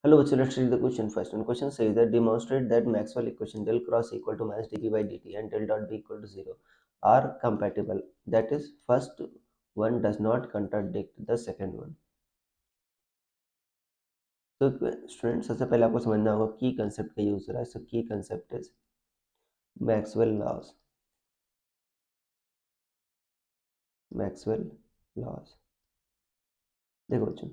Hello, let's read the question first. One question says that demonstrate that Maxwell equation del cross equal to minus dp by dt and del dot b equal to 0 are compatible. That is, first one does not contradict the second one. तो student सबसे पहले आपको समझना होगा की concept का use हो रहा है. सो की concept is Maxwell laws. Maxwell laws देखो बच्चों,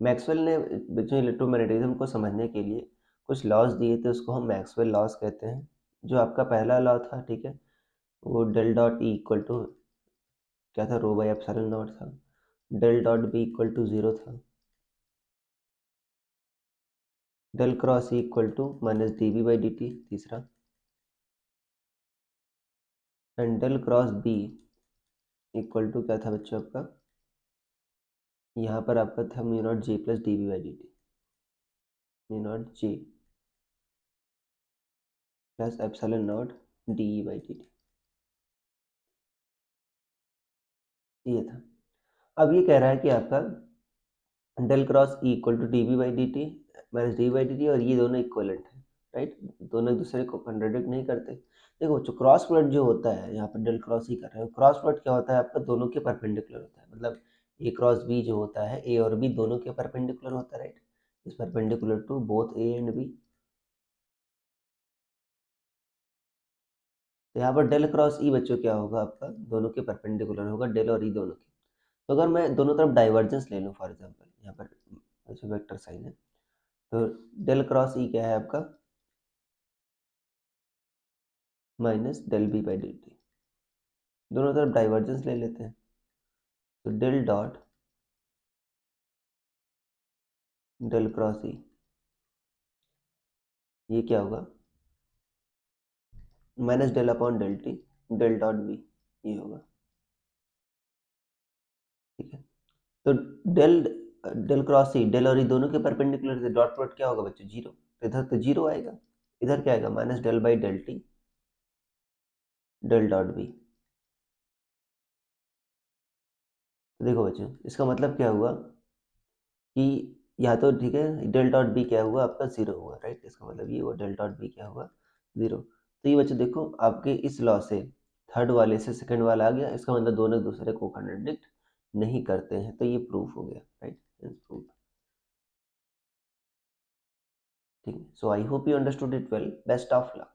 मैक्सवेल ने बच्चों इलेक्ट्रोमैग्नेटिज्म को समझने के लिए कुछ लॉज दिए थे, उसको हम मैक्सवेल लॉज कहते हैं. जो आपका पहला लॉ था, ठीक है, वो del dot E equal to क्या था, रो बाई एप्सिलॉन नॉट था. Del dot B equal to 0 था. Del cross E equal to minus d B by d t तीसरा. And del cross B equal to क्या था बच्चों आपका, यहाँ पर आपका था mu naught J plus d B by d t. Mu naught J plus epsilon naught d E by d t, ये था. अब ये कह रहा है कि आपका del cross E equal to d B by d t minus d by d t, और ये दोनों इक्वलेंट है, राइट. दोनों एक दूसरे को कंट्राडिक्ट नहीं करते. देखो जो क्रॉस प्रोडक्ट जो होता है, यहाँ पर डेल क्रॉस ही कर रहे हो, क्रॉस प्रोडक्ट क्या होता है आपका, दोनों के परपेंडिकुलर होता है. मतलब ए क्रॉस बी जो होता है, ए और बी दोनों के परपेंडिकुलर होता है, right. Is perpendicular to both A and B. तो यहाँ पर डेल क्रॉस ई बच्चों क्या होगा आपका, दोनों के परपेंडिकुलर होगा, डेल और ई दोनों के. तो अगर मैं दोनों तरफ डाइवर्जेंस ले लूँ, फॉर एग्जाम्पल यहाँ पर वेक्टर साइन है, तो डेल क्रॉस ई क्या है आपका, minus del B by d t. दोनों तरफ डाइवर्जेंस ले लेते हैं, तो del dot del cross E ये क्या होगा, minus del upon del t del dot B, ये होगा. ठीक है. तो del del cross E, del और ई दोनों के परपेंडिकुलर थे, डॉट प्रोडक्ट क्या होगा बच्चों, जीरो. तो इधर तो जीरो आएगा, इधर क्या आएगा, minus del by del t del dot B. तो देखो बच्चों, इसका मतलब क्या हुआ कि या तो ठीक है, डेल डॉट बी क्या हुआ आपका, जीरो हुआ, राइट. इसका मतलब ये हुआ डेल डॉट बी क्या हुआ, जीरो. तो ये बच्चों देखो, आपके इस लॉ से थर्ड वाले से सेकंड वाला आ गया, इसका मतलब दोनों एक दूसरे को कॉन्ट्रडिक्ट नहीं करते हैं, तो ये प्रूफ हो गया, राइट. प्रूफ. ठीक है. So I hope you understood it well. Best of luck.